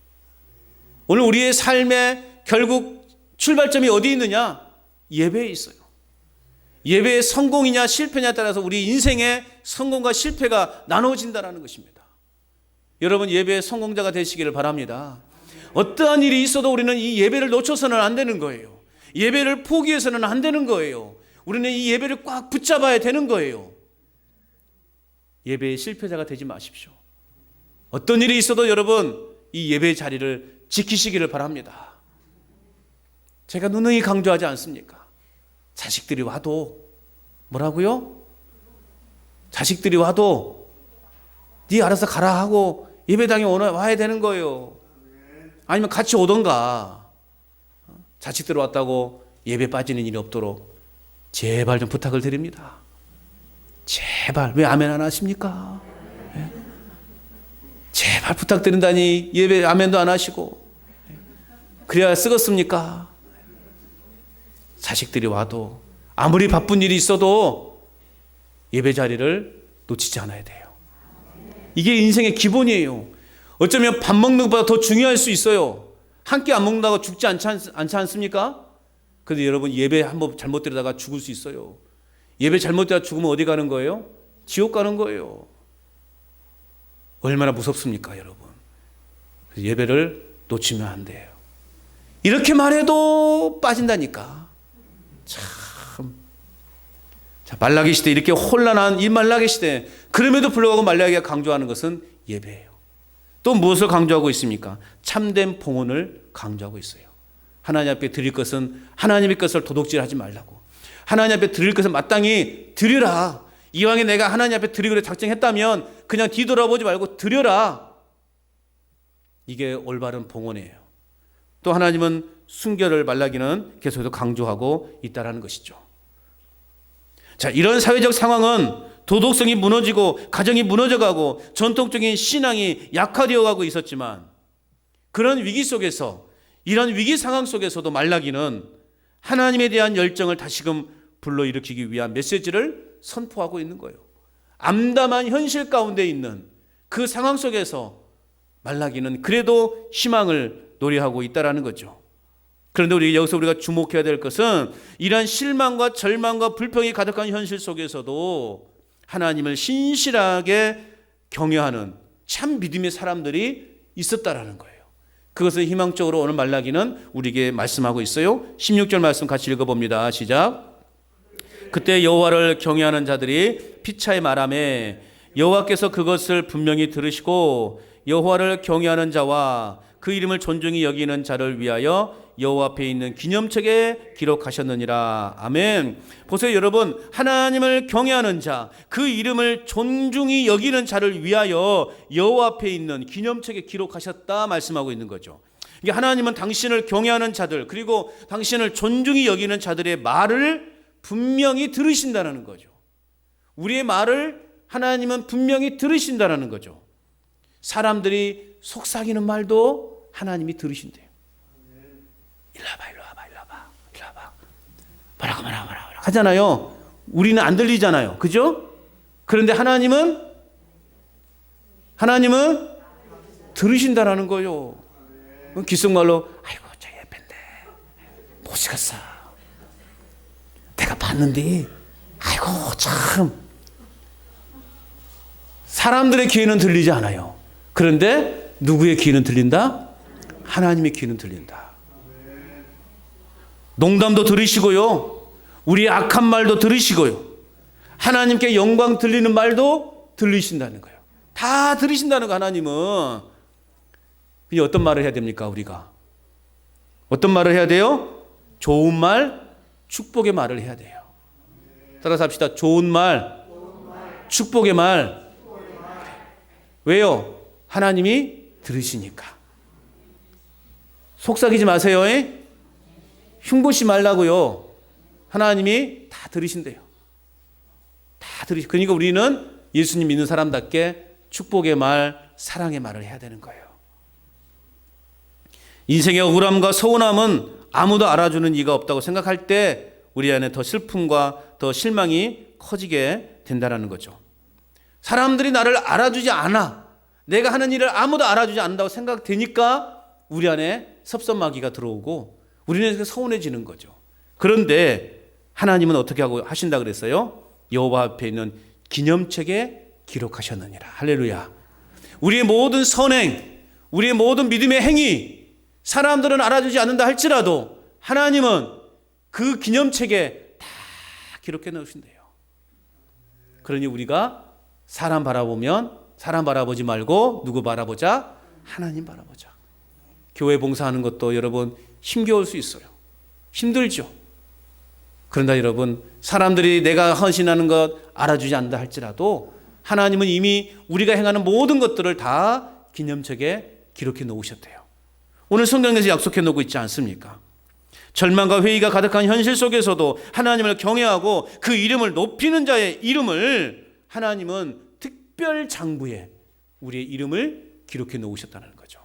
오늘 우리의 삶의 결국 출발점이 어디 있느냐? 예배에 있어요. 예배의 성공이냐 실패냐에 따라서 우리 인생의 성공과 실패가 나눠진다는 것입니다. 여러분, 예배의 성공자가 되시기를 바랍니다. 어떠한 일이 있어도 우리는 이 예배를 놓쳐서는 안 되는 거예요. 예배를 포기해서는 안 되는 거예요. 우리는 이 예배를 꽉 붙잡아야 되는 거예요. 예배의 실패자가 되지 마십시오. 어떤 일이 있어도 여러분 이 예배의 자리를 지키시기를 바랍니다. 제가 누누이 강조하지 않습니까? 자식들이 와도 뭐라고요? 자식들이 와도 네 알아서 가라 하고 예배당에 와야 되는 거예요. 아니면 같이 오던가. 자식들 왔다고 예배 빠지는 일이 없도록 제발 좀 부탁을 드립니다. 제발. 왜 아멘 안 하십니까? 네? 제발 부탁드린다니 예배 아멘도 안 하시고 그래야 쓰겠습니까? 자식들이 와도 아무리 바쁜 일이 있어도 예배 자리를 놓치지 않아야 돼요. 이게 인생의 기본이에요. 어쩌면 밥 먹는 것보다 더 중요할 수 있어요. 한 끼 안 먹는다고 죽지 않지 않습니까? 그런데 여러분 예배 한번 잘못 드리다가 죽을 수 있어요. 예배 잘못 드리다가 죽으면 어디 가는 거예요? 지옥 가는 거예요. 얼마나 무섭습니까, 여러분? 그래서 예배를 놓치면 안 돼요. 이렇게 말해도 빠진다니까. 참. 자, 말라기 시대, 이렇게 혼란한 이 말라기 시대, 그럼에도 불구하고 말라기가 강조하는 것은 예배예요. 또 무엇을 강조하고 있습니까? 참된 봉헌을 강조하고 있어요. 하나님 앞에 드릴 것은 하나님의 것을 도둑질하지 말라고. 하나님 앞에 드릴 것은 마땅히 드리라. 이왕에 내가 하나님 앞에 드리기로 작정했다면 그냥 뒤돌아보지 말고 드려라. 이게 올바른 봉헌이에요. 또 하나님은 순결을 말라기는 계속해서 강조하고 있다는 것이죠. 자, 이런 사회적 상황은 도덕성이 무너지고 가정이 무너져가고 전통적인 신앙이 약화되어가고 있었지만 그런 위기 속에서, 이런 위기 상황 속에서도 말라기는 하나님에 대한 열정을 다시금 불러일으키기 위한 메시지를 선포하고 있는 거예요. 암담한 현실 가운데 있는 그 상황 속에서 말라기는 그래도 희망을 노래하고 있다는 거죠. 그런데 여기서 우리가 주목해야 될 것은 이러한 실망과 절망과 불평이 가득한 현실 속에서도 하나님을 신실하게 경외하는 참 믿음의 사람들이 있었다라는 거예요. 그것을 희망적으로 오늘 말라기는 우리에게 말씀하고 있어요. 16절 말씀 같이 읽어봅니다. 시작. 그때 여호와를 경외하는 자들이 피차에 말하매 여호와께서 그것을 분명히 들으시고 여호와를 경외하는 자와 그 이름을 존중히 여기는 자를 위하여 여호와 앞에 있는 기념책에 기록하셨느니라. 아멘. 보세요, 여러분. 하나님을 경외하는 자, 그 이름을 존중히 여기는 자를 위하여 여호와 앞에 있는 기념책에 기록하셨다 말씀하고 있는 거죠. 이게 하나님은 당신을 경외하는 자들, 그리고 당신을 존중히 여기는 자들의 말을 분명히 들으신다는 거죠. 우리의 말을 하나님은 분명히 들으신다는 거죠. 사람들이 속삭이는 말도 하나님이 들으신대요. 일로 와봐. 뭐라고 하잖아요. 우리는 안 들리잖아요. 그죠? 그런데 하나님은 들으신다라는 거예요. 기승말로 아이고 저 예쁜데 못 시켰어. 내가 봤는데 아이고 참. 사람들의 귀에는 들리지 않아요. 그런데 누구의 귀에는 들린다? 하나님의 귀에는 들린다. 농담도 들으시고요. 우리의 악한 말도 들으시고요. 하나님께 영광 들리는 말도 들리신다는 거예요. 다 들으신다는 거 하나님은. 어떤 말을 해야 됩니까 우리가? 어떤 말을 해야 돼요? 좋은 말, 축복의 말을 해야 돼요. 따라서 합시다. 좋은 말, 축복의 말. 왜요? 하나님이 들으시니까. 속삭이지 마세요. 흉보시 말라고요. 하나님이 다 들으신대요. 그러니까 우리는 예수님 믿는 사람답게 축복의 말, 사랑의 말을 해야 되는 거예요. 인생의 억울함과 서운함은 아무도 알아주는 이가 없다고 생각할 때 우리 안에 더 슬픔과 더 실망이 커지게 된다는 거죠. 사람들이 나를 알아주지 않아, 내가 하는 일을 아무도 알아주지 않는다고 생각되니까 우리 안에 섭섭마귀가 들어오고 우리는 서운해지는 거죠. 그런데 하나님은 어떻게 하고 하신다 그랬어요? 여호와 앞에 있는 기념책에 기록하셨느니라. 할렐루야. 우리의 모든 선행, 우리의 모든 믿음의 행위, 사람들은 알아주지 않는다 할지라도 하나님은 그 기념책에 다 기록해 놓으신대요. 그러니 우리가 사람 바라보면 사람 바라보지 말고 누구 바라보자? 하나님 바라보자. 교회 봉사하는 것도 여러분 힘겨울 수 있어요. 힘들죠. 그런다 여러분, 사람들이 내가 헌신하는 것 알아주지 않는다 할지라도 하나님은 이미 우리가 행하는 모든 것들을 다 기념책에 기록해 놓으셨대요. 오늘 성경에서 약속해 놓고 있지 않습니까? 절망과 회의가 가득한 현실 속에서도 하나님을 경외하고 그 이름을 높이는 자의 이름을 하나님은 특별 장부에 우리의 이름을 기록해 놓으셨다는 거죠.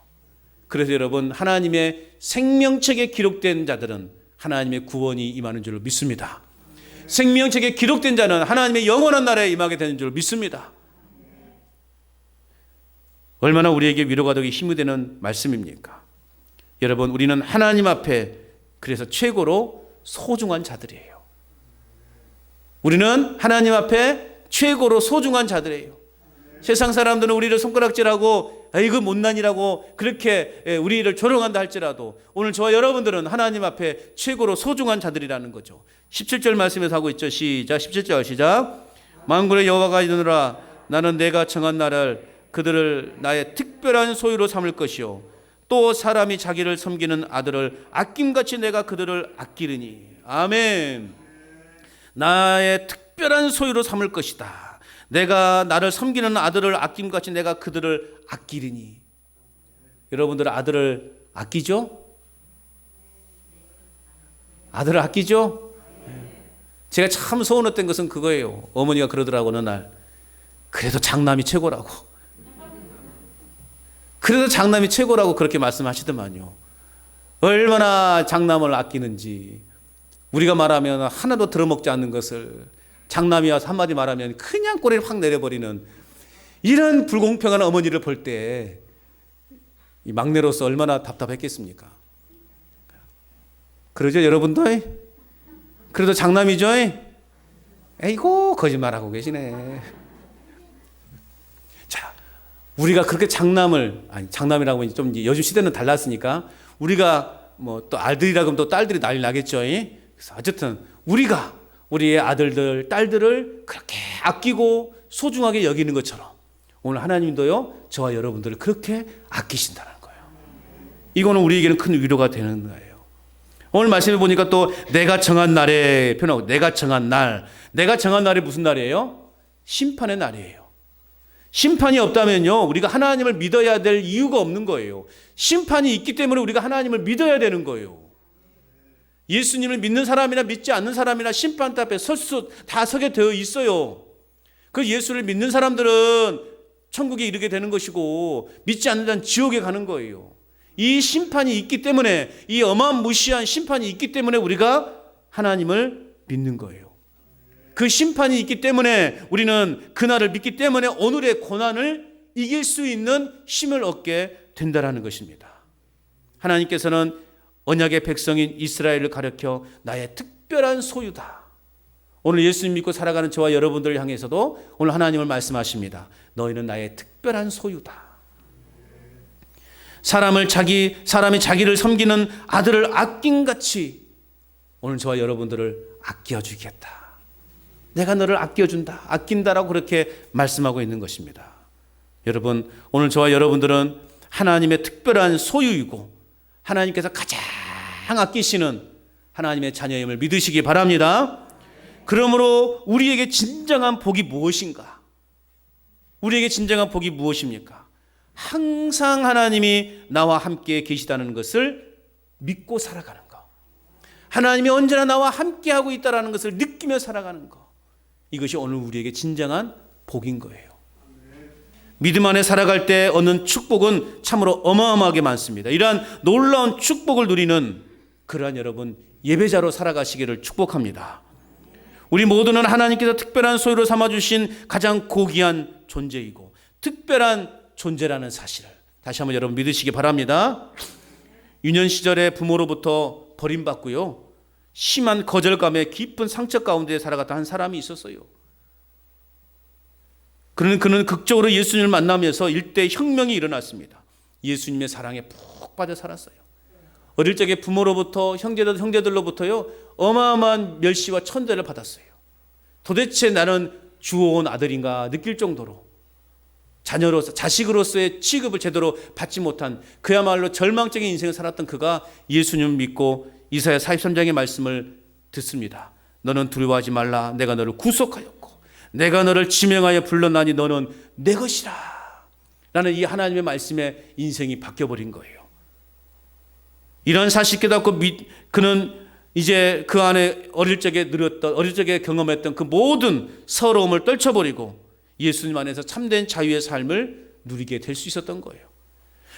그래서 여러분, 하나님의 생명책에 기록된 자들은 하나님의 구원이 임하는 줄로 믿습니다. 생명책에 기록된 자는 하나님의 영원한 나라에 임하게 되는 줄로 믿습니다. 얼마나 우리에게 위로가 되기 힘이 되는 말씀입니까? 여러분, 우리는 하나님 앞에 그래서 최고로 소중한 자들이에요. 우리는 하나님 앞에 최고로 소중한 자들이에요. 세상 사람들은 우리를 손가락질하고 아이고 못난이라고 그렇게 우리를 조롱한다 할지라도 오늘 저와 여러분들은 하나님 앞에 최고로 소중한 자들이라는 거죠. 17절 말씀에서 하고 있죠. 시작. 17절 시작. 만군의 여호와가 이르노라 나는 내가 정한 나라를 그들을 나의 특별한 소유로 삼을 것이요 또 사람이 자기를 섬기는 아들을 아낌같이 내가 그들을 아끼리니. 아멘. 나의 특별한 소유로 삼을 것이다. 내가 나를 섬기는 아들을 아낌같이 내가 그들을 아끼리니. 여러분들 아들을 아끼죠? 아들을 아끼죠? 제가 참 서운했던 것은 그거예요. 어머니가 그러더라고 어느 날. 그래도 장남이 최고라고. 그래도 장남이 최고라고 그렇게 말씀하시더만요. 얼마나 장남을 아끼는지. 우리가 말하면 하나도 들어먹지 않는 것을 장남이 와서 한마디 말하면 그냥 꼬리를 확 내려버리는 이런 불공평한 어머니를 볼 때 이 막내로서 얼마나 답답했겠습니까? 그러죠 여러분도? 그래도 장남이죠? 에이고 거짓말하고 계시네. 자, 우리가 그렇게 장남이라고 하면 좀 요즘 시대는 달랐으니까 우리가 뭐 또 아들이라고 하면 또 딸들이 난리 나겠죠. 그래서 어쨌든 우리가 우리의 아들들, 딸들을 그렇게 아끼고 소중하게 여기는 것처럼 오늘 하나님도요, 저와 여러분들을 그렇게 아끼신다는 거예요. 이거는 우리에게는 큰 위로가 되는 거예요. 오늘 말씀해 보니까 또 내가 정한 날에 표현하고 내가 정한 날. 내가 정한 날이 무슨 날이에요? 심판의 날이에요. 심판이 없다면요, 우리가 하나님을 믿어야 될 이유가 없는 거예요. 심판이 있기 때문에 우리가 하나님을 믿어야 되는 거예요. 예수님을 믿는 사람이나 믿지 않는 사람이나 심판대 앞에 설 수 다 서게 되어 있어요. 그 예수를 믿는 사람들은 천국에 이르게 되는 것이고 믿지 않는 자는 지옥에 가는 거예요. 이 심판이 있기 때문에 이 어마무시한 심판이 있기 때문에 우리가 하나님을 믿는 거예요. 그 심판이 있기 때문에 우리는 그날을 믿기 때문에 오늘의 고난을 이길 수 있는 힘을 얻게 된다는 것입니다. 하나님께서는 언약의 백성인 이스라엘을 가리켜 나의 특별한 소유다. 오늘 예수님 믿고 살아가는 저와 여러분들을 향해서도 오늘 하나님을 말씀하십니다. 너희는 나의 특별한 소유다. 사람이 자기를 섬기는 아들을 아낀같이 오늘 저와 여러분들을 아껴주겠다. 내가 너를 아껴준다. 아낀다라고 그렇게 말씀하고 있는 것입니다. 여러분, 오늘 저와 여러분들은 하나님의 특별한 소유이고 하나님께서 가장 아끼시는 하나님의 자녀임을 믿으시기 바랍니다. 그러므로 우리에게 진정한 복이 무엇인가? 우리에게 진정한 복이 무엇입니까? 항상 하나님이 나와 함께 계시다는 것을 믿고 살아가는 것. 하나님이 언제나 나와 함께하고 있다는 것을 느끼며 살아가는 것. 이것이 오늘 우리에게 진정한 복인 거예요. 믿음 안에 살아갈 때 얻는 축복은 참으로 어마어마하게 많습니다. 이러한 놀라운 축복을 누리는 그러한 여러분 예배자로 살아가시기를 축복합니다. 우리 모두는 하나님께서 특별한 소유로 삼아주신 가장 고귀한 존재이고 특별한 존재라는 사실을 다시 한번 여러분 믿으시기 바랍니다. 유년 시절에 부모로부터 버림받고요, 심한 거절감에 깊은 상처 가운데 살아갔던 한 사람이 있었어요. 그는 극적으로 예수님을 만나면서 일대 혁명이 일어났습니다. 예수님의 사랑에 푹 빠져 살았어요. 어릴 적에 부모로부터 형제들로부터요 어마어마한 멸시와 천대를 받았어요. 도대체 나는 주워온 아들인가 느낄 정도로 자식으로서의 취급을 제대로 받지 못한 그야말로 절망적인 인생을 살았던 그가 예수님을 믿고 이사야 43장의 말씀을 듣습니다. 너는 두려워하지 말라. 내가 너를 구속하였고 내가 너를 지명하여 불렀나니 너는 내 것이라. 라는 이 하나님의 말씀에 인생이 바뀌어버린 거예요. 이런 사실 깨닫고 그는 이제 그 안에 어릴 적에 경험했던 그 모든 서러움을 떨쳐버리고 예수님 안에서 참된 자유의 삶을 누리게 될 수 있었던 거예요.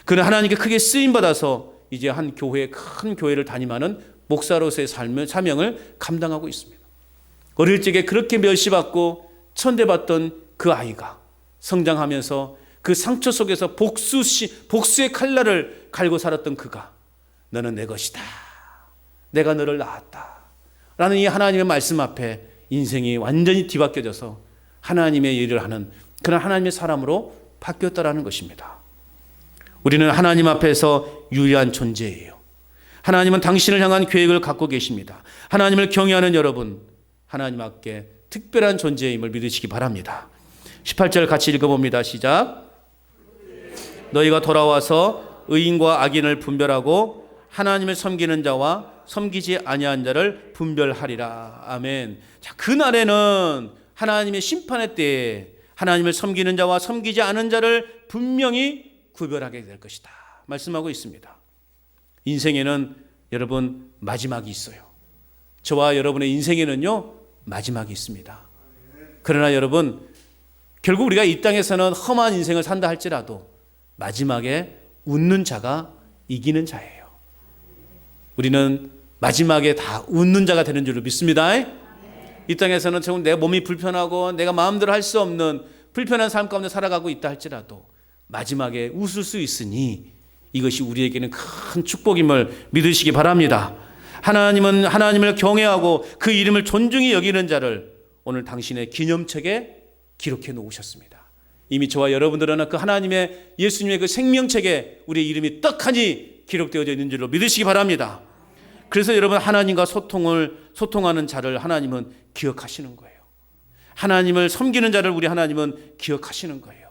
그는 하나님께 크게 쓰임받아서 이제 큰 교회를 다니면은 목사로서의 사명을 감당하고 있습니다. 어릴 적에 그렇게 멸시받고 천대받던 그 아이가 성장하면서 그 상처 속에서 복수의 칼날을 갈고 살았던 그가 너는 내 것이다. 내가 너를 낳았다. 라는 이 하나님의 말씀 앞에 인생이 완전히 뒤바뀌어져서 하나님의 일을 하는 그런 하나님의 사람으로 바뀌었다라는 것입니다. 우리는 하나님 앞에서 유일한 존재예요. 하나님은 당신을 향한 계획을 갖고 계십니다. 하나님을 경외하는 여러분, 하나님 앞에 특별한 존재임을 믿으시기 바랍니다. 18절 같이 읽어봅니다. 시작. 너희가 돌아와서 의인과 악인을 분별하고 하나님을 섬기는 자와 섬기지 아니한 자를 분별하리라. 아멘. 자, 그날에는 하나님의 심판의 때에 하나님을 섬기는 자와 섬기지 않은 자를 분명히 구별하게 될 것이다 말씀하고 있습니다. 인생에는 여러분 마지막이 있어요. 저와 여러분의 인생에는요 마지막이 있습니다. 그러나 여러분 결국 우리가 이 땅에서는 험한 인생을 산다 할지라도 마지막에 웃는 자가 이기는 자예요. 우리는 마지막에 다 웃는 자가 되는 줄로 믿습니다. 이 땅에서는 정말 내 몸이 불편하고 내가 마음대로 할 수 없는 불편한 삶 가운데 살아가고 있다 할지라도 마지막에 웃을 수 있으니 이것이 우리에게는 큰 축복임을 믿으시기 바랍니다. 하나님은 하나님을 경외하고 그 이름을 존중히 여기는 자를 오늘 당신의 기념책에 기록해 놓으셨습니다. 이미 저와 여러분들은 그 하나님의 예수님의 그 생명책에 우리의 이름이 떡하니 기록되어져 있는 줄로 믿으시기 바랍니다. 그래서 여러분 하나님과 소통하는 자를 하나님은 기억하시는 거예요. 하나님을 섬기는 자를 우리 하나님은 기억하시는 거예요.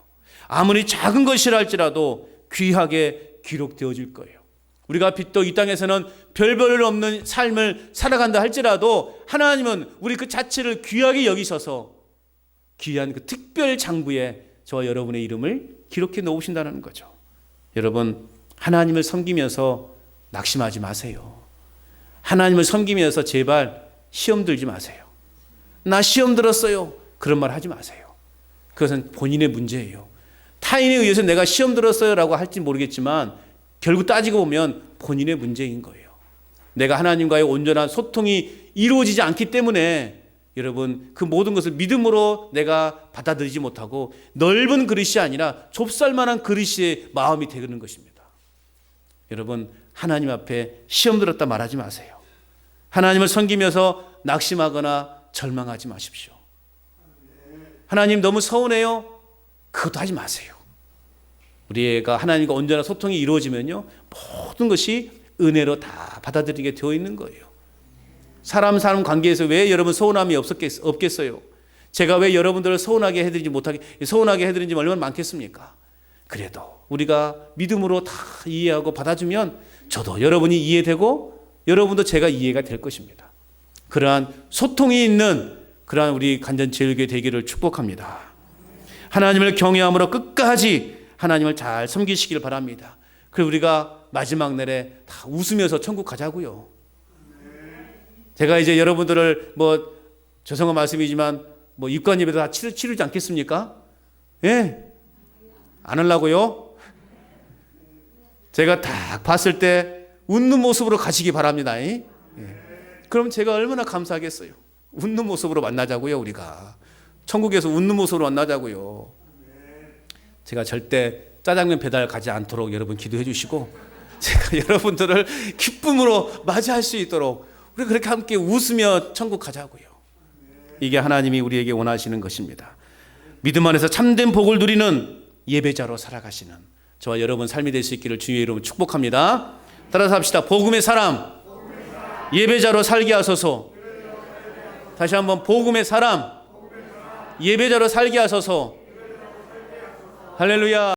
아무리 작은 것이라 할지라도 귀하게 기록되어질 거예요. 우리가 또 이 땅에서는 별별 없는 삶을 살아간다 할지라도 하나님은 우리 그 자체를 귀하게 여기셔서 귀한 그 특별 장부에 저와 여러분의 이름을 기록해 놓으신다는 거죠. 여러분 하나님을 섬기면서 낙심하지 마세요. 하나님을 섬기면서 제발 시험 들지 마세요. 나 시험 들었어요. 그런 말 하지 마세요. 그것은 본인의 문제예요. 타인에 의해서 내가 시험 들었어요 라고 할지 모르겠지만 결국 따지고 보면 본인의 문제인 거예요. 내가 하나님과의 온전한 소통이 이루어지지 않기 때문에 여러분 그 모든 것을 믿음으로 내가 받아들이지 못하고 넓은 그릇이 아니라 좁쌀만한 그릇의 마음이 되는 것입니다. 여러분 하나님 앞에 시험 들었다 말하지 마세요. 하나님을 섬기면서 낙심하거나 절망하지 마십시오. 하나님 너무 서운해요? 그것도 하지 마세요. 우리가 하나님과 온전한 소통이 이루어지면요 모든 것이 은혜로 다 받아들이게 되어 있는 거예요. 사람 관계에서 왜 여러분 서운함이 없겠어요? 제가 왜 여러분들을 서운하게 해드린지 얼마나 많겠습니까? 그래도 우리가 믿음으로 다 이해하고 받아주면 저도 여러분이 이해되고 여러분도 제가 이해가 될 것입니다. 그러한 소통이 있는 그러한 우리 간전제일교회 되기를 축복합니다. 하나님을 경외함으로 끝까지 하나님을 잘 섬기시길 바랍니다. 그리고 우리가 마지막 날에 다 웃으면서 천국 가자고요. 제가 이제 여러분들을 죄송한 말씀이지만 입관 예배도 다 치르지 않겠습니까? 예. 안 하려고요? 제가 딱 봤을 때 웃는 모습으로 가시기 바랍니다. 예. 그럼 제가 얼마나 감사하겠어요. 웃는 모습으로 만나자고요. 우리가 천국에서 웃는 모습으로 만나자고요. 제가 절대 짜장면 배달 가지 않도록 여러분 기도해 주시고, 제가 여러분들을 기쁨으로 맞이할 수 있도록 우리 그렇게 함께 웃으며 천국 가자고요. 이게 하나님이 우리에게 원하시는 것입니다. 믿음 안에서 참된 복을 누리는 예배자로 살아가시는 저와 여러분 삶이 될 수 있기를 주님의 이름으로 축복합니다. 따라서 합시다. 복음의 사람, 예배자로 살게 하소서. 다시 한번 복음의 사람, 예배자로 살게 하소서. 할렐루야.